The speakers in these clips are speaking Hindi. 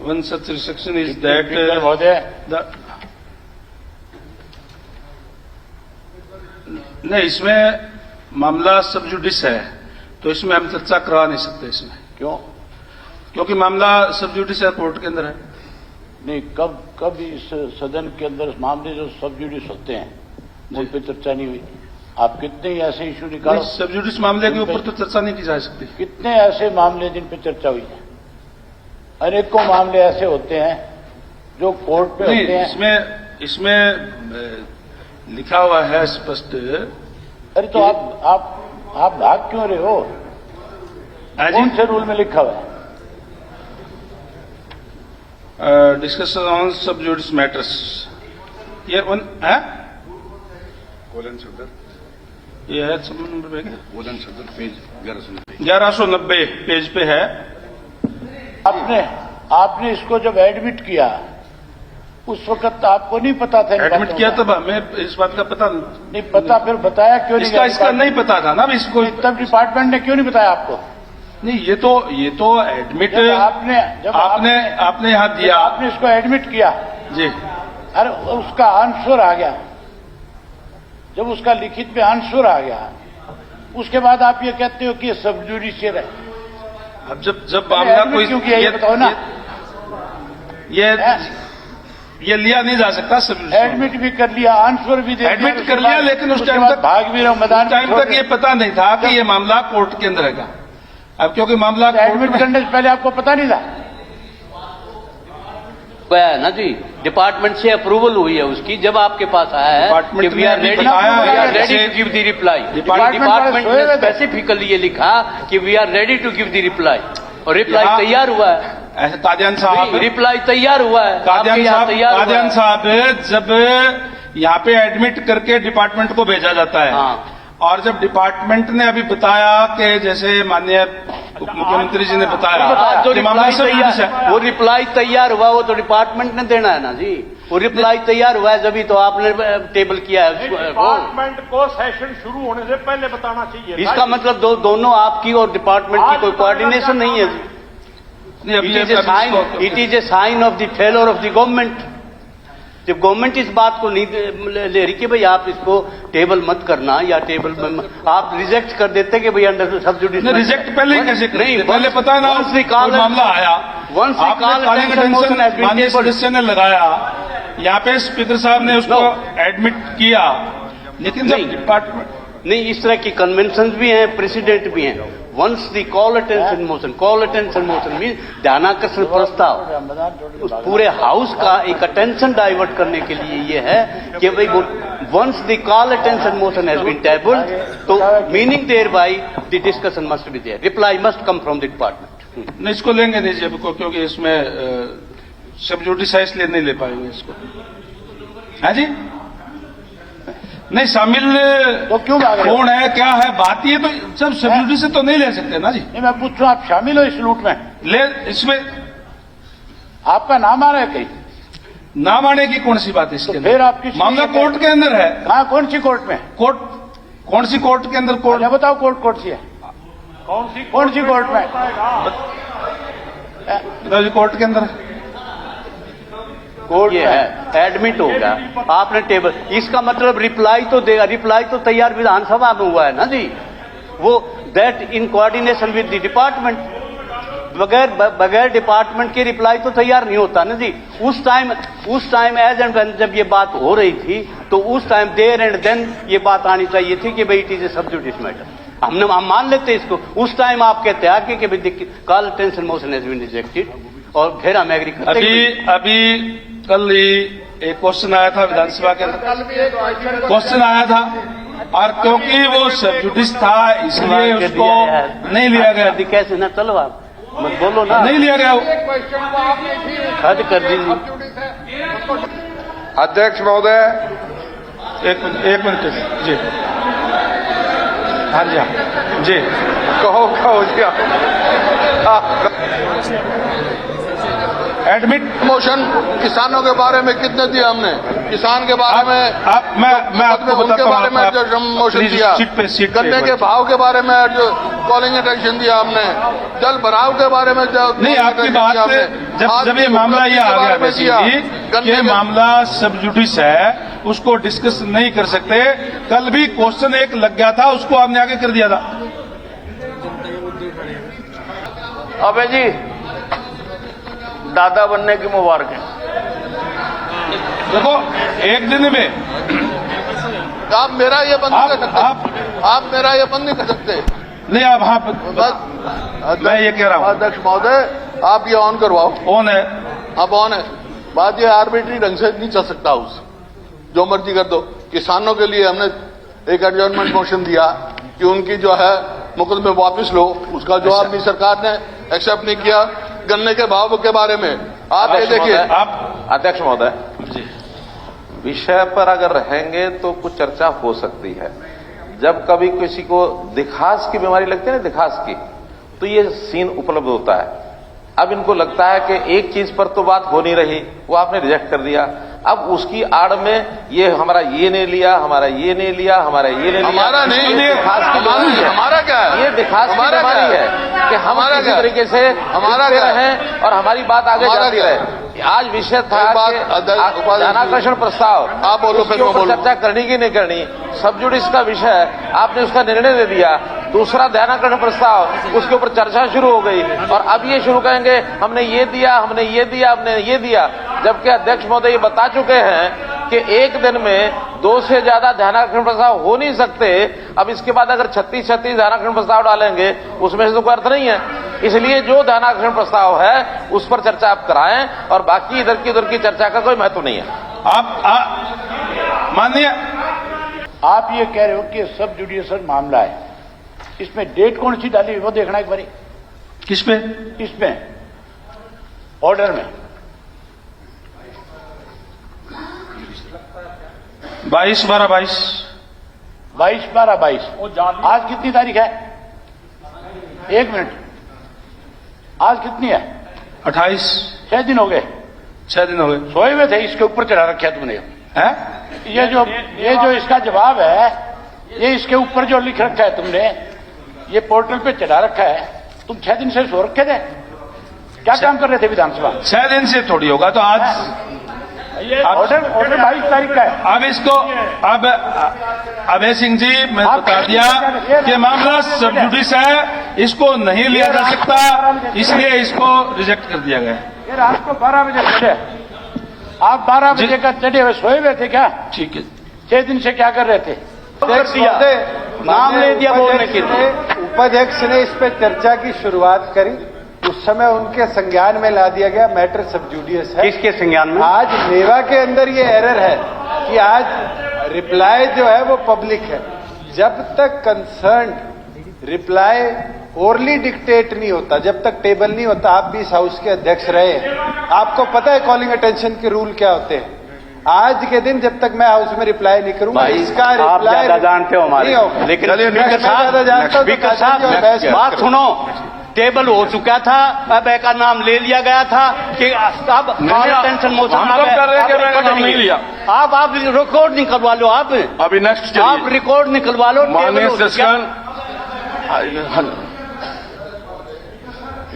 One such restriction is that नहीं, इसमें मामला सब जुडिस है, तो इसमें हम चर्चा करवा नहीं सकते इसमें। क्यों? क्योंकि मामला सब जुडिस है, कोर्ट के अंदर है। नहीं, कब इस सदन के अंदर मामले जो सब जुडिस होते हैं उन पर चर्चा नहीं हुई? आप कितने ऐसे इशू निकालो? सब जुडिस मामले के ऊपर तो चर्चा नहीं की जा सकती। कितने ऐसे मामले जिन पर चर्चा हुई है? अनेकों मामले ऐसे होते हैं जो कोर्ट पे होते हैं। इसमें लिखा हुआ है स्पष्ट। अरे तो आप भाग क्यों रहे हो? कौन से रूल में लिखा हुआ है? डिस्कशन ऑन सब जुडिस मैटर्स, ये वन है कोलन सदर, ये है सब नंबर पे क्या? कोलन सदर पेज 1190 पेज पे है। आपने इसको जब एडमिट किया उस वक्त आपको नहीं पता था? एडमिट किया तब हमें इस बात का पता नहीं पता, फिर बताया क्यों नहीं? इसका नहीं पता था ना इसको, तब डिपार्टमेंट ने क्यों नहीं बताया आपको? नहीं, ये तो एडमिट आपने यहाँ दिया, आपने इसको एडमिट किया जी। अरे उसका आंसर आ गया, जब उसका लिखित में आंसर आ गया उसके बाद आप ये कहते हो कि ये सब जुडिशियल है। अब जब मामला कोई क्यों किया ये बताओ ना। ये लिया नहीं जा सकता सब। एडमिट भी कर लिया, आंसर भी दे दिया, एडमिट कर लिया, लेकिन उस टाइम तक भाग भी रहा मैदान, टाइम तक ये पता नहीं था कि ये मामला कोर्ट के अंदर रहेगा। अब क्योंकि मामला एडमिट करने से पहले आपको पता नहीं था ना जी? डिपार्टमेंट से अप्रूवल हुई है उसकी, जब आपके पास आया है कि we are ready to give the reply. Department ने स्पेसिफिकली ये लिखा कि we are ready to give the reply, और रिप्लाई तैयार हुआ है। ऐसे कादियान साहब, रिप्लाई तैयार हुआ है, कादियान साहब जब यहाँ पे एडमिट करके डिपार्टमेंट को भेजा जाता है, हाँ। और जब डिपार्टमेंट ने अभी बताया कि जैसे माननीय उप मुख्यमंत्री जी ने बताया जो कि मामला सब जुडिस है, वो रिप्लाई तैयार हुआ, वो तो डिपार्टमेंट ने देना है ना जी। वो रिप्लाई तैयार हुआ है, जब तो आपने टेबल किया है। डिपार्टमेंट को सेशन शुरू होने से पहले बताना चाहिए। इसका मतलब दोनों आपकी और डिपार्टमेंट की कोई कोऑर्डिनेशन नहीं है जी। It is a sign of the failure of the government. जब गवर्नमेंट इस बात को नहीं ले रही कि भाई आप इसको टेबल मत करना, या टेबल में आप रिजेक्ट कर देते कि भाई अंडर सब जुडिस। रिजेक्ट पहले ही कैसे नहीं, पहले पता है ना मामला आया, माननीय सदस्य ने लगाया, यहाँ पे स्पीकर साहब ने उसको एडमिट किया, लेकिन जब डिपार्टमेंट नहीं, इस तरह की कन्वेंशन भी हैं, प्रेसिडेंट भी हैं। Once the call attention motion mean ध्यानाकर्षण प्रस्ताव, उस पूरे हाउस का एक अटेंशन डाइवर्ट करने के लिए ये है कि भाई once the call attention motion has been tabled, तो meaning thereby the discussion must be there, reply must come from the department. नहीं, इसको लेंगे नहीं जी को, क्योंकि इसमें सब जुडिस है, इसलिए नहीं ले पाएंगे इसको। है जी, नहीं शामिल तो क्यों कौन है क्या है बात, ये तो सब सब जुडिस से तो नहीं ले सकते ना जी। नहीं, मैं पूछ रहा हूं आप शामिल हो इस लूट में? ले, इसमें आपका नाम आ रहा है कहीं? नाम आने की कौन सी बात है इसके? तो फिर आप किस मामला कोर्ट के अंदर है। कहाँ, कौन सी कोर्ट में? कौन सी कोर्ट के अंदर? कोर्ट बताओ, कोर्ट सी है? कौन सी कोर्ट में? बताओ जी, कोर्ट के अंदर कोर्ट ये है, एडमिट हो गया, आपने टेबल, इसका मतलब रिप्लाई तो देगा। रिप्लाई तो तैयार विधानसभा में हुआ है ना जी, वो that in coordination with the department. बगैर डिपार्टमेंट के रिप्लाई तो तैयार नहीं होता ना जी। उस टाइम एज एंड व्हेन जब ये बात हो रही थी, तो उस टाइम देयर एंड देन ये बात आनी चाहिए थी कि भाई इट इज ए सब जुडिस मैटर। हम मान लेते इसको। उस टाइम आप कहते हैं कि भाई call attention motion has been rejected, और फिर हम एग्री करते। अभी कल ही एक क्वेश्चन आया था विधानसभा के अंदर, क्वेश्चन आया था, और क्योंकि वो सब जुडिस था इसलिए उसको नहीं लिया गया। कैसे ना, चलो आप मत बोलो ना, नहीं लिया गया, हद कर दीजिए। अध्यक्ष महोदय, एक मिनट जी। हाँ जी, हाँ जी, कहो जी। एडमिट मोशन किसानों के बारे में कितने दिए हमने, किसान के बारे में मैं आपको उनके बताता बारे में जो मोशन प्लीज दिया, सीट पे गन्ने के भाव के बारे में जो कॉलिंग अटेंशन दिया हमने, जल भराव के बारे में जो नहीं, आपकी बात पे जब ये मामला ये आ गया बेसिकली कि ये मामला सब जुडिस है, उसको डिस्कस नहीं कर सकते। कल भी क्वेश्चन एक लग गया था, उसको आपने आगे कर दिया था। अबे जी दादा बनने की मुबारक है। देखो एक दिन में आप मेरा ये बंद नहीं कर सकते, आप मेरा ये बंद नहीं कर सकते। नहीं, आप हाँ बस मैं ये कह रहा हूँ, अध्यक्ष महोदय आप ये ऑन करवाओ। ऑन है, अब ऑन है। बात ये आर्बिट्री ढंग से नहीं चल सकता, उस जो मर्जी कर दो। किसानों के लिए हमने एक एडजर्नमेंट मोशन दिया कि उनकी जो है मुकदमे वापस लो, उसका जवाब भी सरकार ने एक्सेप्ट नहीं किया। गन्ने के भाव के बारे में आप ये देखिए। आप अध्यक्ष महोदय, विषय पर अगर रहेंगे तो कुछ चर्चा हो सकती है। जब कभी किसी को दिखास की बीमारी लगती है ना, दिखास की, तो ये सीन उपलब्ध होता है। अब इनको लगता है कि एक चीज पर तो बात हो नहीं रही, वो आपने रिजेक्ट कर दिया। अब उसकी आड़ में ये हमारा ये नहीं लिया, हमारा ये नहीं लिया, हमारा ये नहीं लिया। हमारा नहीं, दिखास की बीमारी है। हमारा क्या है? ये दिखास की बीमारी है कि हम किसी तरीके से हमारा रहें और हमारी बात आगे जाती रहे। आज विषय था कि ध्यानाकर्षण प्रस्ताव, आप बोलो, फिर मैं बोलूं। चर्चा करनी की नहीं करनी, सब जुडिस का विषय, आपने उसका निर्णय दे दिया। दूसरा ध्यानाकर्षण प्रस्ताव, उसके ऊपर चर्चा शुरू हो गई और अब ये शुरू करेंगे हमने ये दिया, हमने ये दिया, हमने ये दिया, जबकि अध्यक्ष महोदय ये बता चुके हैं कि एक दिन में 2 से ज्यादा ध्यानाकर्षण प्रस्ताव हो नहीं सकते। अब इसके बाद अगर 36 ध्यानाकर्षण प्रस्ताव डालेंगे उसमें से तो कोई अर्थ नहीं है। इसलिए जो ध्यानाकर्षण प्रस्ताव है उस पर चर्चा आप कराएं और बाकी इधर की चर्चा का कोई महत्व नहीं है। आप माननीय, आप ये कह रहे हो कि सब जुडिशियल मामला है, इसमें डेट कौन सी डाली वो देखना एक बारी। किस पे? इसमें ऑर्डर में 22/12/22 22/12/22। आज कितनी तारीख है? 1 मिनट, आज कितनी है? 28। 6 दिन हो गए। 6 दिन हो गए। सोए हुए थे, इसके ऊपर चढ़ा रखा तुमने। हैं? ये जो इसका जवाब है, ये इसके ऊपर जो लिख रखा है तुमने, ये पोर्टल पे चढ़ा रखा है। तुम 6 दिन से सो रखे थे, क्या काम कर रहे थे विधानसभा? 6 दिन से थोड़ी होगा, तो आज ऑर्डर 22 तारीख का है। अब इसको अब अभय सिंह जी मैं बता दिया कि मामला सब जुडिस है, इसको नहीं लिया जा सकता, इसलिए इसको रिजेक्ट कर दिया गया। ये रात को 12 बजे चढ़े, आप 12 बजे का चढ़े हुए सोए हुए थे क्या? ठीक है। 6 दिन से क्या कर रहे थे? नाम ले दिया बोलने के लिए। उपाध्यक्ष ने इस पर चर्चा की शुरुआत करी, उस समय उनके संज्ञान में ला दिया गया, मैटर सब जुडियस है। किसके संज्ञान में? आज मेवा के अंदर ये एरर है कि आज रिप्लाई जो है वो पब्लिक है। जब तक कंसर्न रिप्लाई ओरली डिक्टेट नहीं होता, जब तक टेबल नहीं होता, आप भी इस हाउस के अध्यक्ष रहे हैं, आपको पता है कॉलिंग अटेंशन के रूल क्या होते हैं। आज के दिन जब तक मैं हाउस में रिप्लाई नहीं करूंगा, इसका आप ज्यादा जानते हो हमारे, लेकिन स्पीकर साहब बात सुनो, टेबल हो चुका था, अब एक का नाम ले लिया गया था कि अब टेंशन मोशन नहीं लिया। आप रिकॉर्ड निकलवा लो, आप अभी नेक्स्ट आप रिकॉर्ड निकलवा लो।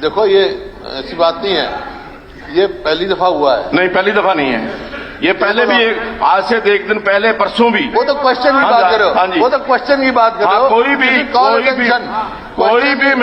देखो ये ऐसी बात नहीं है, ये पहली दफा हुआ है। नहीं, पहली दफा नहीं है, ये पहले भी आज से 1 दिन पहले, परसों भी। वो तो क्वेश्चन की बात करो, वो तो क्वेश्चन की बात करो। कोई भी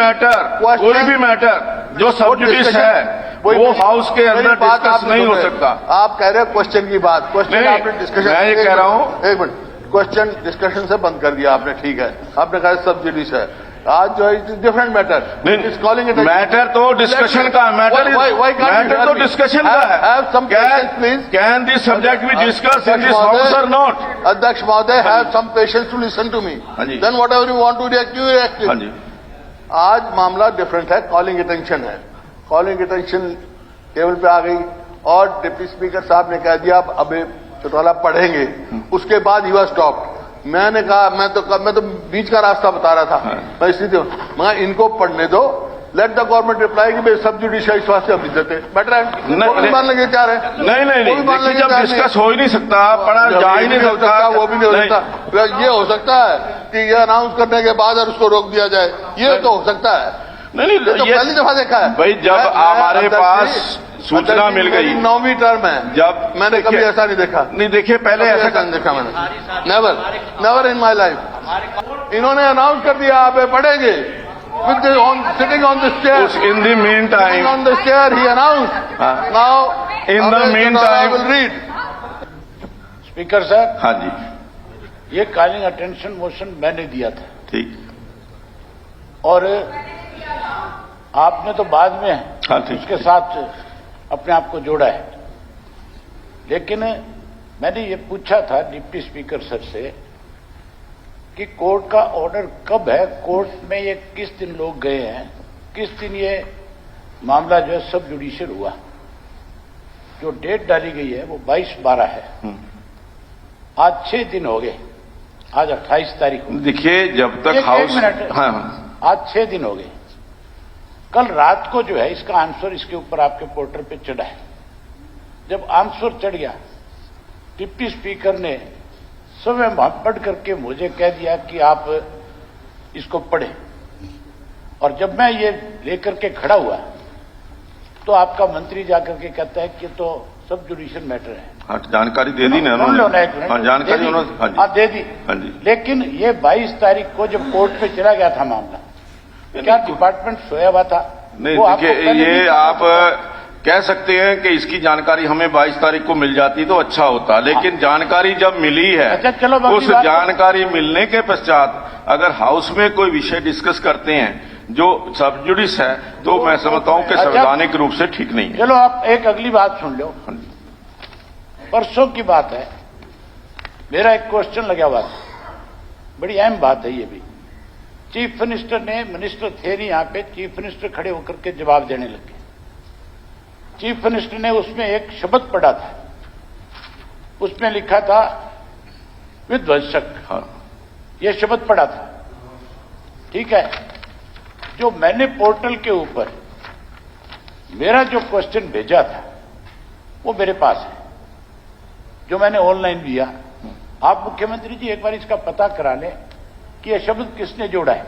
मैटर जो सब जुडिस है वो हाउस के अंदर डिस्कस नहीं हो सकता। आप कह रहे हो क्वेश्चन की बात, क्वेश्चन आपने डिस्कशन, मैं ये कह रहा हूँ, 1 मिनट, क्वेश्चन डिस्कशन से बंद कर दिया आपने, ठीक है। आपने कहा सब जुडिस है, आज जो है different matter is calling it matter तो डिस्कशन का मैटर तो डिस्कशन का है। Can this subject be discuss in this house और नॉट? अध्यक्ष महोदय, have some patience to listen to me, then what ever you want to react you react. आज मामला डिफरेंट है, कॉलिंग अटेंशन है, कॉलिंग अटेंशन टेबल पे आ गई और डिप्टी स्पीकर साहब ने कह दिया अब चौटाला पढ़ेंगे, उसके बाद ही वाज स्टॉप्ड। मैंने कहा मैं तो बीच का रास्ता बता रहा था, मैं इसलिए मगर इनको पढ़ने दो, लेट द गवर्नमेंट रिप्लाई कि भाई सब जुडिशियल इस वास्ते अभी देते बेटर है, वो भी मानने के तैयार है। नहीं, वो भी मानने देखिए, के जब तैयार डिस्कस हो ही नहीं सकता, पढ़ा जा ही नहीं सकता, वो भी नहीं हो सकता। ये हो सकता है कि ये अनाउंस करने के बाद और उसको रोक दिया जाए, ये तो हो सकता है। नहीं, ये तो पहली दफा देखा है भाई, जब हमारे पास सूचना मिल गई, 9वीं टर्म है, जब मैंने कभी ऐसा नहीं देखा। नहीं, देखिए पहले ऐसा नहीं देखा मैंने, नेवर इन माई लाइफ। इन्होंने अनाउंस कर दिया, आप पढ़ेंगे with the sitting on this chair. in the meantime, Sitting on this chair, he announced. Now, in the I meantime, will read. Speaker साहब, हाँ जी, ये कॉलिंग अटेंशन मोशन मैंने दिया था, ठीक, और आपने तो बाद में हाँ ठीक, उसके साथ अपने आप को जोड़ा है। लेकिन मैंने ये पूछा था डिप्टी स्पीकर सर से कि कोर्ट का ऑर्डर कब है, कोर्ट में ये किस दिन लोग गए हैं, किस दिन ये मामला जो है सब जुडिशियल हुआ। जो डेट डाली गई है वो 22/12 है। आज 6 दिन हो गए, आज 28 तारीख हो गई। देखिए जब तक एक हाउस, मिनट, हाँ, आज 6 दिन हो गए। कल रात को जो है इसका आंसर इसके ऊपर आपके पोर्टल पे चढ़ा है। जब आंसर चढ़ गया, डिप्टी स्पीकर ने स्वयं पढ़ करके मुझे कह दिया कि आप इसको पढ़ें, और जब मैं ये लेकर के खड़ा हुआ तो आपका मंत्री जाकर के कहता है कि तो सब जुडिशियल मैटर है। हाँ, जानकारी दे दी ना उन्होंने, हाँ जानकारी उन्होंने, हाँ दे दी, हाँ जी। लेकिन ये 22 तारीख को जब कोर्ट पे चला गया था मामला, क्या डिपार्टमेंट सोया हुआ था? नहीं, वो आपको देखिए पहले ये नहीं आप पता कह सकते हैं कि इसकी जानकारी हमें 22 तारीख को मिल जाती तो अच्छा होता, लेकिन जानकारी जब मिली है, अच्छा, चलो बाकी उस बात- जानकारी मिलने के पश्चात अगर हाउस में कोई विषय डिस्कस करते हैं जो सब जुडिस है, तो मैं समझता हूं कि अच्छा, संवैधानिक रूप से ठीक नहीं है। चलो आप एक अगली बात सुन लो। परसों की बात है, मेरा एक क्वेश्चन लगा हुआ था, बड़ी अहम बात है ये भी। चीफ मिनिस्टर ने, मिनिस्टर थे नहीं यहां पे, चीफ मिनिस्टर खड़े होकर के जवाब देने लगे। चीफ मिनिस्टर ने उसमें एक शब्द पढ़ा था, उसमें लिखा था विध्वंसक, हाँ, यह शब्द पढ़ा था, ठीक है। जो मैंने पोर्टल के ऊपर मेरा जो क्वेश्चन भेजा था वो मेरे पास है, जो मैंने ऑनलाइन दिया। आप मुख्यमंत्री जी एक बार इसका पता करा लें कि यह शब्द किसने जोड़ा है।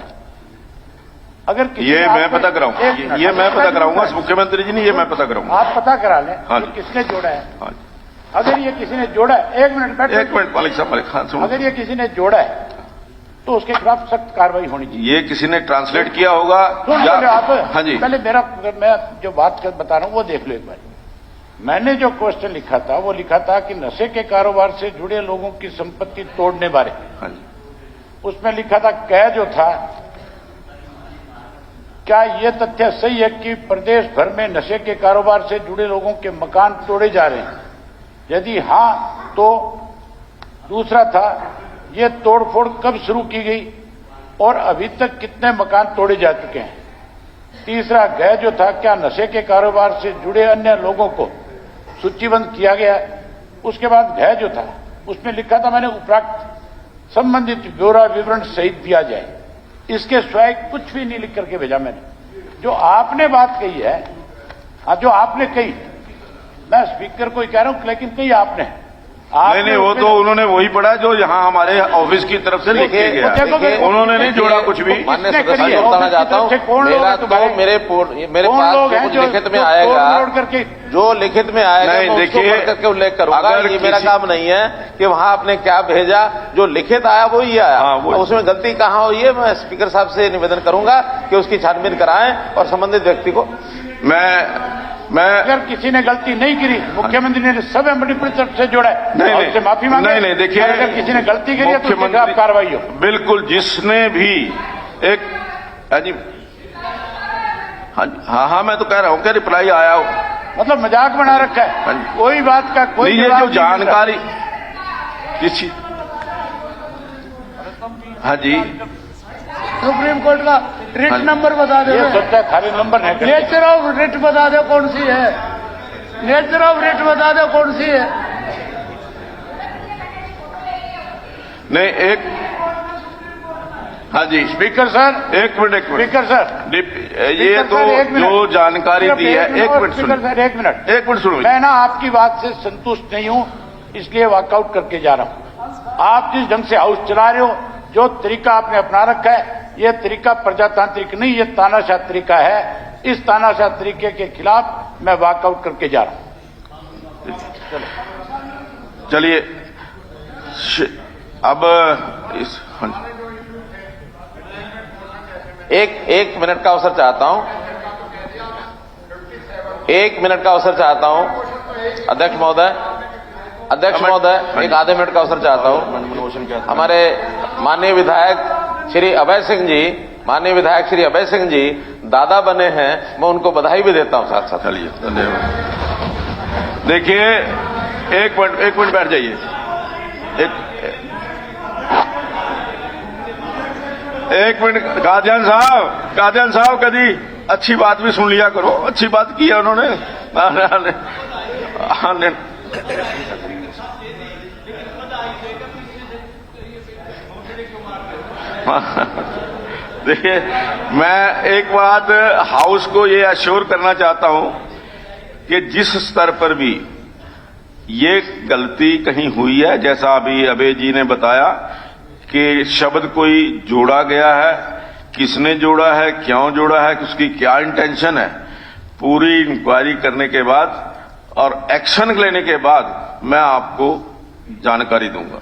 अगर किसी ये ने मैं आपको- पता कराऊंगा, एक मिनट, ये मैं पता कराऊंगा एक मुख्यमंत्री जी ने, ये मैं पता कराऊंगा। आप पता करा लें हाँ कि जी। किसने जोड़ा है। हाँ, अगर ये किसी ने जोड़ा है, एक मिनट बैठो। एक मिनट मालिक साहब, मालिक, हाँ सुनो। अगर ये किसी ने जोड़ा है तो उसके खिलाफ सख्त कार्रवाई होनी चाहिए। ये किसी ने ट्रांसलेट किया होगा सुन या, लो आप, हाँ जी, पहले मैं जो बात बता रहा हूं वो देख लो एक बार। मैंने जो क्वेश्चन लिखा था वो लिखा था कि नशे के कारोबार से जुड़े लोगों की संपत्ति तोड़ने बारे। हाँ जी, उसमें लिखा था, कह जो था, क्या यह तथ्य सही है कि प्रदेश भर में नशे के कारोबार से जुड़े लोगों के मकान तोड़े जा रहे हैं? यदि हां तो दूसरा था, यह तोड़फोड़ कब शुरू की गई और अभी तक कितने मकान तोड़े जा चुके हैं? तीसरा गह जो था, क्या नशे के कारोबार से जुड़े अन्य लोगों को सूचीबद्ध किया गया? उसके बाद गह जो था उसमें लिखा था, मैंने उपरोक्त संबंधित ब्यौरा विवरण सहित दिया जाए। इसके सिवाय कुछ भी नहीं लिख करके भेजा मैंने। जो आपने बात कही है, हाँ, जो आपने कही, मैं स्पीकर को ही कह रहा हूं, लेकिन कही आपने नहीं, वो तो उन्होंने वही पढ़ा जो यहाँ हमारे ऑफिस की तरफ से लिख के गया, उन्होंने नहीं जोड़ा कुछ भी। मान्य सदस्य को बताना चाहता हूँ, मेरा तो मेरे पास जो लिखित में आएगा, जो लिखित में आएगा नहीं, मैं उसको देखिए, पढ़ करके उल्लेख करूंगा। अगर ये मेरा काम नहीं है कि वहां आपने क्या भेजा, जो लिखित आया वो ही आया। हाँ, वो उसमें गलती कहाँ हुई है, मैं स्पीकर साहब से निवेदन करूंगा कि उसकी छानबीन कराएं और संबंधित व्यक्ति को। मैं अगर किसी ने गलती नहीं करी, मुख्यमंत्री ने सब एमडी तरफ से जोड़ा है, नहीं, और उससे माफी मांगे। नहीं, देखिए, अगर किसी ने गलती करी है तो उसके खिलाफ कार्रवाई हो। बिल्कुल, जिसने भी एक, हाँ, मैं तो कह रहा हूँ कि रिप्लाई आया हो, मतलब मजाक बना रखा हाँ है, जी। कोई बात का कोई ये जवाब जो नहीं मिल रहा। जानकारी किस चीज, हाँ जी, सुप्रीम कोर्ट का रिट नंबर बता दो, ये सोचता है खाली नंबर है। नेचर ऑफ रिट बता दो कौन सी है, नेचर ऑफ रिट बता दो कौन सी है। नहीं, हाँ जी, स्पीकर सर, एक मिनट स्पीकर सर, ये तो जो जानकारी दी है, एक मिनट स्पीकर सर, एक मिनट सुनो। मैं ना आपकी बात से संतुष्ट नहीं हूं, इसलिए वॉकआउट करके जा रहा हूं। आप जिस ढंग से हाउस चला रहे हो, जो तरीका आपने अपना रखा है, यह तरीका प्रजातांत्रिक नहीं, ये तानाशाह तरीका है। इस तानाशाह तरीके के खिलाफ मैं वॉकआउट करके जा रहा हूं। चलिए अब इस एक मिनट का अवसर चाहता हूं, 1 मिनट का अवसर चाहता हूं। अध्यक्ष महोदय, एक आधे मिनट का अवसर चाहता हूं। हमारे माननीय विधायक श्री अभय सिंह जी दादा बने हैं, मैं उनको बधाई भी देता हूं साथ साथ। चलिए, धन्यवाद। देखिए, एक मिनट बैठ जाइए। एक मिनट, गार्जियन साहब कभी अच्छी बात भी सुन लिया करो। अच्छी बात की है उन्होंने। देखिए, मैं एक बात हाउस को ये अश्योर करना चाहता हूं कि जिस स्तर पर भी ये गलती कहीं हुई है, जैसा अभी अभय जी ने बताया कि शब्द कोई जोड़ा गया है, किसने जोड़ा है, क्यों जोड़ा है, उसकी क्या इंटेंशन है, पूरी इंक्वायरी करने के बाद और एक्शन लेने के बाद मैं आपको जानकारी दूंगा।